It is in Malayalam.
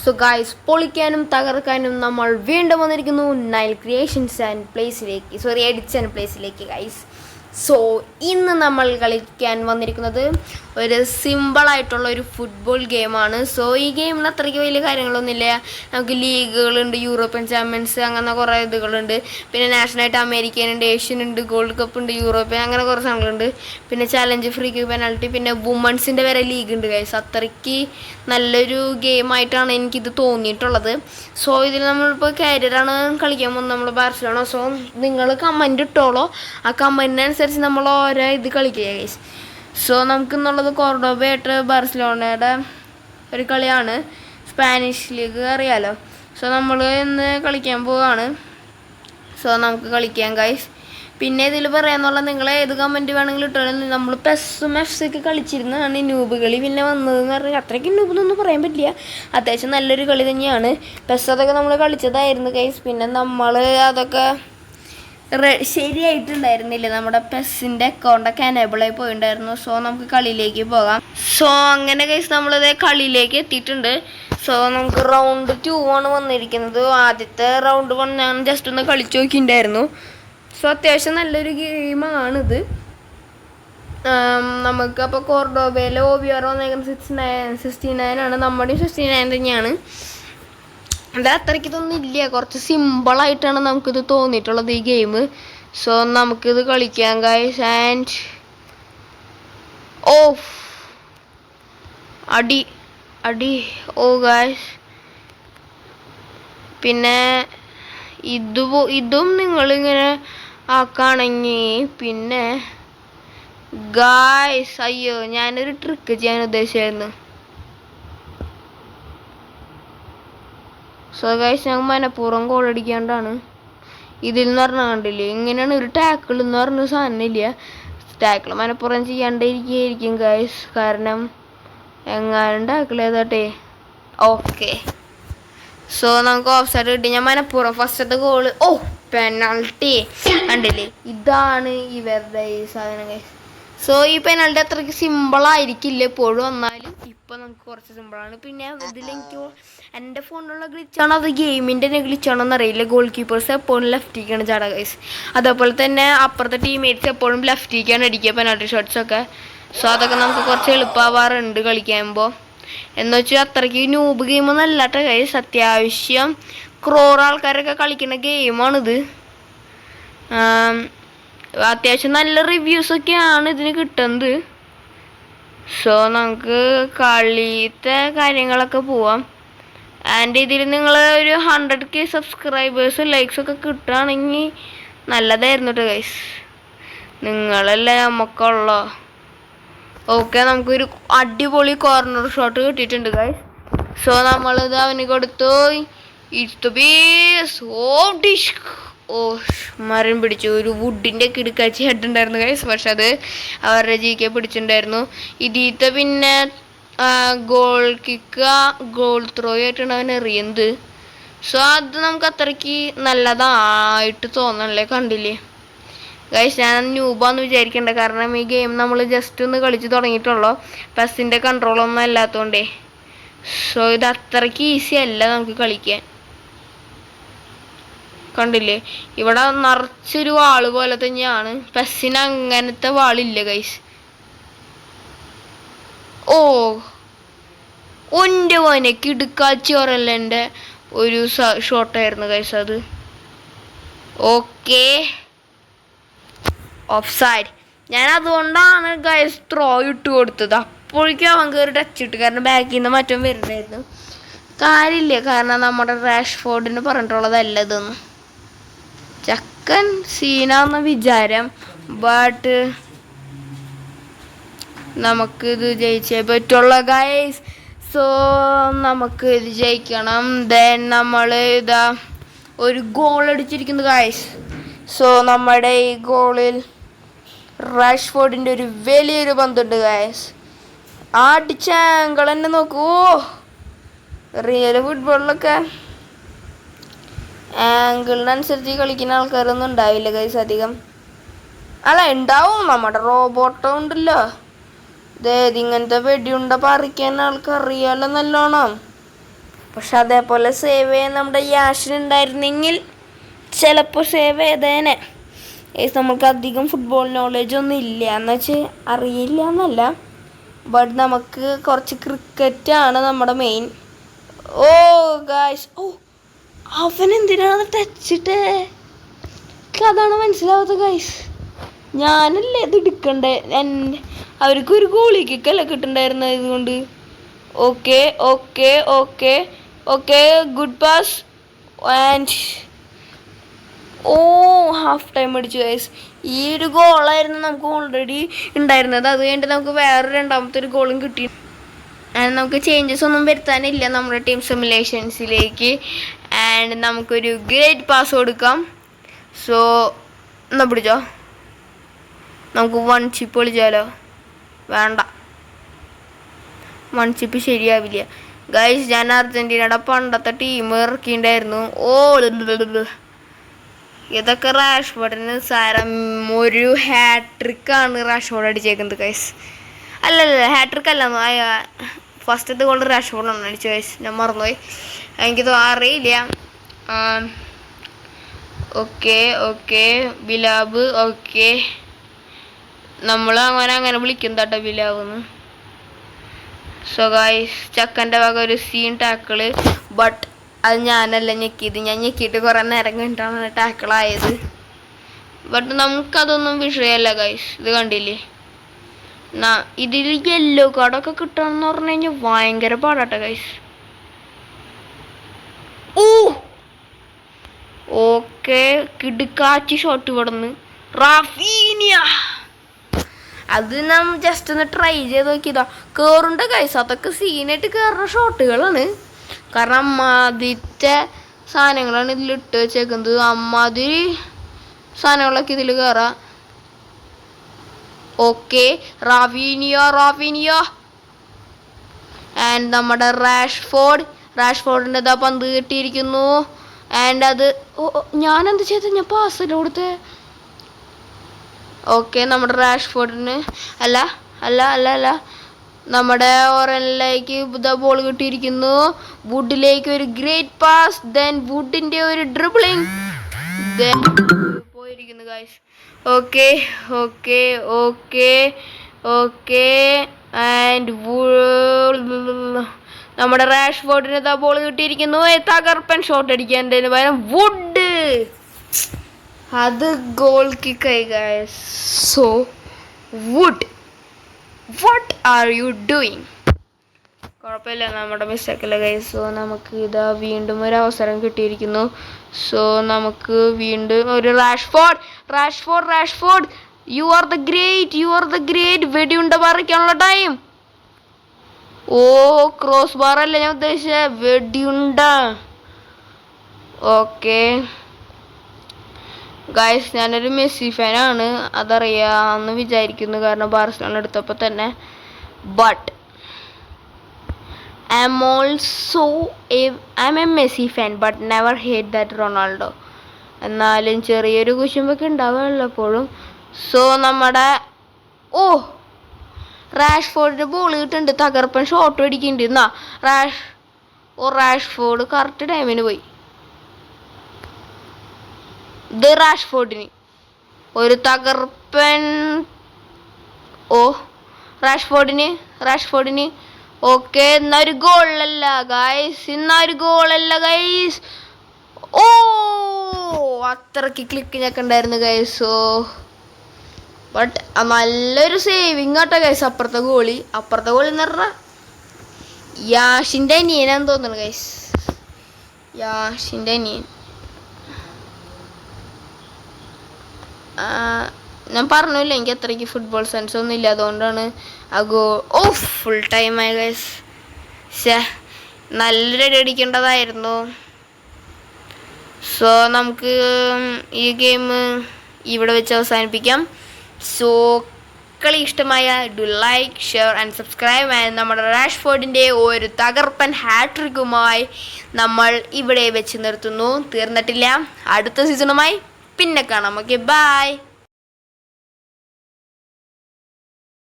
സോ ഗായ്സ്, പൊളിക്കാനും തകർക്കാനും നമ്മൾ വീണ്ടും വന്നിരിക്കുന്നു നൈൽ ക്രിയേഷൻസ് ആൻഡ് പ്ലേസിലേക്ക്, എഡിറ്റ്സ് ആൻഡ് പ്ലേസിലേക്ക് ഗായ്സ്. സോ ഇന്ന് നമ്മൾ കളിക്കാൻ വന്നിരിക്കുന്നത് ഒരു സിമ്പിളായിട്ടുള്ള ഒരു ഫുട്ബോൾ ഗെയിമാണ്. സോ ഈ ഗെയിമിന് അത്രയ്ക്ക് വലിയ കാര്യങ്ങളൊന്നുമില്ല. നമുക്ക് ലീഗുകളുണ്ട്, യൂറോപ്യൻ ചാമ്പ്യൻസ്, അങ്ങനെ കുറേ ഇതുകളുണ്ട്. പിന്നെ നാഷണലായിട്ട് അമേരിക്കൻ ഉണ്ട്, ഏഷ്യൻ ഉണ്ട്, ഗോൾഡ് കപ്പ് ഉണ്ട്, യൂറോപ്യൻ, അങ്ങനെ കുറേ സാധനങ്ങളുണ്ട്. പിന്നെ ചാലഞ്ച്, ഫ്രീ കിക്ക്, പെനാൽറ്റി, പിന്നെ വുമൺസിൻ്റെ വരെ ലീഗ് ഉണ്ട് ഗൈസ്. അത്രയ്ക്ക് നല്ലൊരു ഗെയിമായിട്ടാണ് എനിക്കിത് തോന്നിയിട്ടുള്ളത്. സോ ഇതിൽ നമ്മളിപ്പോൾ കാരിയറാണ് കളിക്കാൻ പോകുന്നത്, നമ്മൾ ബാർസലോണ. സോ നിങ്ങൾ കമൻറ്റ് ഇട്ടോളോ, ആ കമൻറ്റിനനുസരിച്ച് നമ്മൾ ഓരോ ഇത് കളിക്കുക ഗൈസ്. സോ നമുക്കെന്നുള്ളത് കോർഡോബയായിട്ട് ബാർസലോണയുടെ ഒരു കളിയാണ്, സ്പാനിഷ് ലീഗ് അറിയാലോ. സോ നമ്മൾ ഇന്ന് കളിക്കാൻ പോവുകയാണ്. സോ നമുക്ക് കളിക്കാം ഗൈസ്. പിന്നെ ഇതിൽ പറയാന്നുള്ള നിങ്ങൾ ഏത് കമൻറ്റ് വേണമെങ്കിലും ഇട്ടാലും നമ്മൾ പെസ്സും എഫ്സൊക്കെ കളിച്ചിരുന്നതാണ് ന്യൂബ് കളി പിന്നെ വന്നതെന്ന് പറഞ്ഞാൽ അത്രയ്ക്ക് ന്യൂബെന്നൊന്നും പറയാൻ പറ്റില്ല, അത്യാവശ്യം നല്ലൊരു കളി തന്നെയാണ്. പെസ് അതൊക്കെ നമ്മൾ കളിച്ചതായിരുന്നു ഗൈസ്. പിന്നെ നമ്മൾ അതൊക്കെ ശരിയായിട്ടുണ്ടായിരുന്നില്ല, നമ്മുടെ പെസ്സിൻ്റെ അക്കൗണ്ടൊക്കെ എനേബിളായി പോയിട്ടുണ്ടായിരുന്നു. സോ നമുക്ക് കളിയിലേക്ക് പോകാം. സോ അങ്ങനെ ഗൈസ് നമ്മളിത് കളിയിലേക്ക് എത്തിയിട്ടുണ്ട്. സോ നമുക്ക് റൗണ്ട് 2 ആണ് വന്നിരിക്കുന്നത്. ആദ്യത്തെ റൗണ്ട് 1 ഞാൻ ജസ്റ്റ് ഒന്ന് കളിച്ചു നോക്കിയിട്ടുണ്ടായിരുന്നു. സോ അത്യാവശ്യം നല്ലൊരു ഗെയിമാണിത്. നമുക്ക് അപ്പോൾ കോർഡോബയിൽ OBR വന്നേക്കുന്നത് 69 ആണ്, നമ്മുടെയും 69 തന്നെയാണ്. അത് അത്രയ്ക്ക് ഇതൊന്നും ഇല്ല, കുറച്ച് സിമ്പിളായിട്ടാണ് നമുക്കിത് തോന്നിയിട്ടുള്ളത് ഈ ഗെയിം. സോ നമുക്കിത് കളിക്കാം ഗൈസ്. ആൻഡ് ഓ അടി അടി ഓ ഗൈസ്. പിന്നെ ഇതും നിങ്ങളിങ്ങനെ ആക്കുകയാണെങ്കിൽ പിന്നെ ഗായ്സ്, അയ്യോ ഞാനൊരു ട്രിക്ക് ചെയ്യാൻ ഉദ്ദേശിച്ചായിരുന്നു. സോ ഗായ്സ്, ഞങ്ങൾ മനഃപൂർവ്വം ഗോൾ അടിക്കാണ്ടാണ് ഇതിൽ നിന്ന് പറഞ്ഞാൽ കണ്ടില്ലേ, ഇങ്ങനെയാണ് ഒരു ടാക്കിൾ എന്ന് പറഞ്ഞ സാധനം ഇല്ല. ടാക്കിൾ മനഃപൂർവ്വം ചെയ്യാണ്ടിരിക്കുകയായിരിക്കും ഗായ്സ്, കാരണം എങ്ങാനും ടാക്കിൾ ചെയ്തോട്ടെ. ഓക്കെ, സോ നമുക്ക് ഓഫ് സൈഡ് കിട്ടി. ഞാൻ മനഃപൂർവ്വം ഫസ്റ്റത്തെ ഗോള് പെനാൾട്ടി കണ്ടില്ലേ, ഇതാണ് ഇവരുടെ ഈ സാധനം ഗൈസ്. സോ ഈ പെനാൾട്ടി അത്രയ്ക്ക് സിമ്പിളായിരിക്കില്ല എപ്പോഴും, എന്നാലും ഇപ്പം നമുക്ക് കുറച്ച് സിമ്പിളാണ്. പിന്നെ ഇതിലെനിക്ക് എൻ്റെ ഫോണിലുള്ള ഗ്ലിച്ചാണോ അത് ഗെയിമിൻ്റെ തന്നെ ഗ്ലിച്ചാണോ എന്നറിയില്ല, ഗോൾ കീപ്പേഴ്സ് എപ്പോഴും ലെഫ്റ്റിക്കാണ് ചാടുക ഗൈസ്. അതേപോലെ തന്നെ അപ്പുറത്തെ ടീംമേറ്റ്സ് എപ്പോഴും ലെഫ്റ്റിക്കാണ് അടിക്കുക പെനാൾട്ടി ഷോട്ട്സൊക്കെ. സോ അതൊക്കെ നമുക്ക് കുറച്ച് എളുപ്പമാവാറുണ്ട് കളിക്കുമ്പോൾ. എന്ന് വെച്ചാൽ അത്രയ്ക്ക് ന്യൂബ് ഗെയിമൊന്നും അല്ലാട്ടോ ഗൈസ്, അത്യാവശ്യം ആൾക്കാരൊക്കെ കളിക്കുന്ന ഗെയിമാണിത്. അത്യാവശ്യം നല്ല റിവ്യൂസൊക്കെയാണ് ഇതിന് കിട്ടുന്നത്. സോ നമുക്ക് കളിത്തെ കാര്യങ്ങളൊക്കെ പോവാം. ആൻഡ് ഇതിൽ നിങ്ങൾ ഒരു 100K സബ്സ്ക്രൈബേഴ്സ് ലൈക്സൊക്കെ കിട്ടുകയാണെങ്കിൽ നല്ലതായിരുന്നു കേട്ടോ ഗൈസ്, നിങ്ങളല്ലേ നമുക്കുള്ളോ. ഓക്കെ, നമുക്കൊരു അടിപൊളി കോർണർ ഷോട്ട് കിട്ടിയിട്ടുണ്ട് ഗൈസ്. സോ നമ്മളിത് അവന് കൊടുത്തു. മരം പിടിച്ചു, ഒരു വുഡിൻ്റെ കിടുക്കാച്ചി ഹെഡുണ്ടായിരുന്നു ഗൈസ്, പക്ഷെ അത് അവരുടെ GK പിടിച്ചിട്ടുണ്ടായിരുന്നു. ഇതിത്തെ പിന്നെ ഗോൾ കിക്ക്, ഗോൾ ത്രോ ആയിട്ടാണ് അവൻ എറിയുന്നത്. സോ അത് നമുക്ക് അത്രയ്ക്ക് നല്ലതായിട്ട് തോന്നണല്ലേ, കണ്ടില്ലേ ഗൈസ്. ഞാൻ ന്യൂബാന്ന് വിചാരിക്കണ്ട, കാരണം ഈ ഗെയിം നമ്മൾ ജസ്റ്റ് ഒന്ന് കളിച്ച് തുടങ്ങിയിട്ടുള്ളൂ, പെസ്സിൻ്റെ കൺട്രോളൊന്നും അല്ലാത്തതുകൊണ്ടേ. സോ ഇത് അത്രയ്ക്ക് ഈസി അല്ല നമുക്ക് കളിക്കാൻ, കണ്ടില്ലേ ഇവിടെ നിറച്ചൊരു വാള് പോലെ തന്നെയാണ്. പെസ്സിന് അങ്ങനത്തെ വാളില്ല ഗൈസ്. ഒൻ്റെ മോനെ കിടുക്കാച്ചി ഓറല്ല എൻ്റെ ഒരു ഷോട്ടായിരുന്നു ഗൈസ് അത്. Okay, of side. ഞാൻ അതുകൊണ്ടാണ് ഗൈസ് ത്രോ ഇട്ട് കൊടുത്തത്, അപ്പോഴേക്കും അവൻ കയറി ടച്ച് ഇട്ട്, കാരണം ബാക്കിൽ നിന്ന് മറ്റും വരുന്നുണ്ടായിരുന്നു. കാര്യമില്ല, കാരണം നമ്മുടെ റാഷ്ഫോർഡിന് പറഞ്ഞിട്ടുള്ളതല്ല ഇതൊന്നും. ചക്കൻ സീനാന്ന വിചാരം, ബട്ട് നമുക്കിത് ജയിച്ചേ പറ്റുള്ള ഗൈസ്. സോ നമുക്ക് ഇത് ജയിക്കണം. ദെൻ നമ്മൾ ഇതാ ഒരു ഗോൾ അടിച്ചിരിക്കുന്നു ഗൈസ്. സോ നമ്മുടെ ഈ ഗോളിൽ റാഷ്ഫോർഡിൻ്റെ ഒരു വലിയൊരു പന്തുണ്ട് ഗൈസ്. അടിച്ച ആങ്കിൾ തന്നെ നോക്കൂ. റിയൽ ഫുട്ബോളിലൊക്കെ ആങ്കിളിനനുസരിച്ച് കളിക്കുന്ന ആൾക്കാരൊന്നും ഉണ്ടാവില്ല ഗൈസ് അധികം. അല്ല, ഉണ്ടാവും, നമ്മുടെ റോബോട്ടോ ഉണ്ടല്ലോ, ഇങ്ങനത്തെ വെടിയുണ്ട പറിക്കാൻ ആൾക്കറിയാലോ നല്ലോണം. പക്ഷെ അതേപോലെ സേവ് ചെയ്യാൻ നമ്മുടെ യാഷിനുണ്ടായിരുന്നെങ്കിൽ ചിലപ്പോൾ സേവ് ചെയ്തേനെ. നമുക്ക് അധികം ഫുട്ബോൾ നോളേജ് ഒന്നും ഇല്ല എന്ന് വെച്ചാൽ അറിയില്ല എന്നല്ല, ബട്ട് നമുക്ക് കുറച്ച് ക്രിക്കറ്റാണ് നമ്മുടെ മെയിൻ. ഓ ഗായ്സ്, ഓ അവൻ എന്തിനാണ് ടച്ചിട്ട്? അതാണ് മനസ്സിലാവാത്ത ഗായ്സ്. ഞാനല്ലേ ഇത് എടുക്കണ്ടേ? അവർക്ക് ഒരു ഗോളിക്കൊക്കെ കിട്ടുന്നുണ്ടായിരുന്നത് ഇതുകൊണ്ട്. Okay okay okay okay, good pass and oh half time അടിച്ചു ഗൈസ്. ഈ ഒരു ഗോളായിരുന്നു നമുക്ക് ഓൾറെഡി ഉണ്ടായിരുന്നത്. അത് കഴിഞ്ഞിട്ട് നമുക്ക് വേറെ രണ്ടാമത്തെ ഒരു ഗോളും കിട്ടി. ആൻഡ് നമുക്ക് ചേഞ്ചസ് ഒന്നും വരുത്താനില്ല നമ്മുടെ ടീം സിമുലേഷൻസിലേക്ക്. ആൻഡ് നമുക്കൊരു ഗ്രേറ്റ് പാസ് കൊടുക്കാം. സോ എന്നാ പിടിച്ചോ, നമുക്ക് 1 ചിപ്പ് കളിച്ചാലോ? വേണ്ട, 1 ചിപ്പ് ശരിയാവില്ല ഗൈസ്. ഞാൻ അർജൻറ്റീനയുടെ പണ്ടത്തെ ടീം ഇറക്കിയിട്ടുണ്ടായിരുന്നു. ഓ ഇതൊക്കെ റാഷ്ഫോർഡിന് സാരം ഒരു ഹാട്രിക്കാണ് റാഷ്ഫോർഡ് അടിച്ചേക്കുന്നത് ഗൈസ്. അല്ലല്ല ഹാട്രിക്ക് അല്ല, ഫസ്റ്റത്തെ ഗോൾ റാഷ്ഫോർഡാണ് അടിച്ചു ഗൈസ്. ഞാൻ മറന്നുപോയി, എനിക്കിത് അറിയില്ല. Okay okay ബിലാബ്. ഓക്കെ, നമ്മൾ അങ്ങനെ വിളിക്കും കേട്ടോ ബിലാവെന്ന്. സോ ഗൈസ്, ചക്കൻ്റെ വക ഒരു സീൻ ടാക്കിള്. ബട്ട് അത് ഞാനല്ല ഞെക്കിയത്. ഞാൻ ഞെക്കിയിട്ട് കുറേ നേരം കഴിഞ്ഞിട്ടാണ് ടാക്കിളായത്. ബട്ട് നമുക്കതൊന്നും വിഷയമല്ല ഗൈസ്. ഇത് കണ്ടില്ലേ, ഇതിൽ യെല്ലോ കാർഡൊക്കെ കിട്ടണമെന്ന് പറഞ്ഞു കഴിഞ്ഞാൽ ഭയങ്കര പാടാട്ടെ ഗൈസ്. ഓ ഓക്കെ, കിടുക്കാച്ചി ഷോട്ട് ഇവിടുന്ന് റാഫീനിയ. അത് നാം ജസ്റ്റ് ഒന്ന് ട്രൈ ചെയ്ത് നോക്കിയതാ. കയറുണ്ട് ഗൈസ്, അതൊക്കെ സീനായിട്ട് കയറുന്ന ഷോട്ടുകളാണ്. കാരണം അമ്മാതിരിത്തെ സാധനങ്ങളാണ് ഇതിലിട്ട് വെച്ചേക്കുന്നത്. അമ്മാതിരി സാധനങ്ങളൊക്കെ ഇതിൽ കയറാം. ഓക്കെ, റാഫീനിയ ആൻഡ് നമ്മുടെ റാഷ്ഫോർഡിൻ്റെ ഇതാ പന്ത് കിട്ടിയിരിക്കുന്നു. ആൻഡ് അത് ഞാനെന്ത് ചെയ്ത? ഞാൻ പാസ്സല്ല കൊടുത്തേ. ഓക്കെ, നമ്മുടെ റാഷ്ഫോർഡിന് അല്ല അല്ല അല്ല അല്ല നമ്മുടെ ഓറനിലേക്ക് ബോൾ കിട്ടിയിരിക്കുന്നു. വുഡിലേക്ക് ഒരു ഗ്രേറ്റ് പാസ്, ദെൻ വുഡിൻ്റെ ഒരു ഡ്രിബിളിങ്, ദെൻ പോയിരിക്കുന്നു guys. Okay okay okay okay and നമ്മുടെ റാഷ്ഫോർഡിന് ഇതാ ബോൾ കിട്ടിയിരിക്കുന്നു. തകർപ്പൻ ഷോട്ട് അടിക്കാൻ പകരം വുഡ്, അത് ഗോൾ കിക്കായി guys. So wood, what are you doing? കുഴപ്പമില്ല, നമ്മുടെ മിസ്റ്റേക്കല്ല ഗൈസ്. സോ നമുക്ക് ഇതാ വീണ്ടും ഒരു അവസരം കിട്ടിയിരിക്കുന്നു. സോ നമുക്ക് വീണ്ടും ഒരു Rashford you are the great. വെടിയുണ്ട പറിക്കാനുള്ള ടൈം. ഓ ക്രോസ് ബാർ അല്ല ഞാൻ ഉദ്ദേശിച്ച, വെടിയുണ്ട. ഓക്കെ ഗൈസ്, ഞാനൊരു മെസ്സി ഫാനാണ്, അതറിയാമെന്ന് വിചാരിക്കുന്നു, കാരണം ബാർസലോണ എടുത്തപ്പോൾ തന്നെ. But I M A Messi fan, but never hate that Ronaldo. എന്നാലും ചെറിയൊരു കുശുമ്പൊക്കെ ഉണ്ടാവുമല്ലോ എപ്പോഴും. സോ നമ്മുടെ റാഷ്ഫോർഡിൻ്റെ ബോൾ കിട്ടുന്നുണ്ട്, തകർപ്പൻ ഷോട്ട് അടിക്കുന്നുണ്ട്. എന്നാ റാഷ്ഫോർഡ് കറക്റ്റ് ടൈമിന് പോയി. ഇത് റാഷ്ഫോർഡിന് ഒരു തകർപ്പൻ. റാഷ്ഫോർഡിന് ഓക്കെ, എന്നൊരു ഗോളല്ല ഗൈസ്. ഓ അത്രയ്ക്ക് ക്ലിക്കിങ്ങൊക്കെ ഉണ്ടായിരുന്നു ഗൈസ്. ഓ ബട്ട് നല്ലൊരു സേവിങ് ആട്ടോ ഗൈസ്. അപ്പുറത്തെ ഗോളി എന്ന് പറഞ്ഞാൽ യാഷിൻ്റെ അനിയനാന്ന് തോന്നുന്നു ഗൈസ്. യാഷിൻ്റെ അനിയൻ. ഞാൻ പറഞ്ഞില്ല, എനിക്ക് അത്രയ്ക്ക് ഫുട്ബോൾ സെൻസ് ഒന്നും ഇല്ല, അതുകൊണ്ടാണ് ആ ഫുൾ ടൈമായി ഗൈസ്. നല്ലൊരു അടിക്കേണ്ടതായിരുന്നു. സോ നമുക്ക് ഈ ഗെയിം ഇവിടെ വെച്ച് അവസാനിപ്പിക്കാം. സോ കളി ഇഷ്ടമായ do like, share and subscribe. And നമ്മുടെ റാഷ്ഫോർഡിൻ്റെ ഒരു തകർപ്പൻ ഹാട്രിക്കുമായി നമ്മൾ ഇവിടെ വെച്ച് നിർത്തുന്നു. തീർന്നിട്ടില്ല, അടുത്ത സീസണുമായി പിന്നെ കാണാം. Okay, by.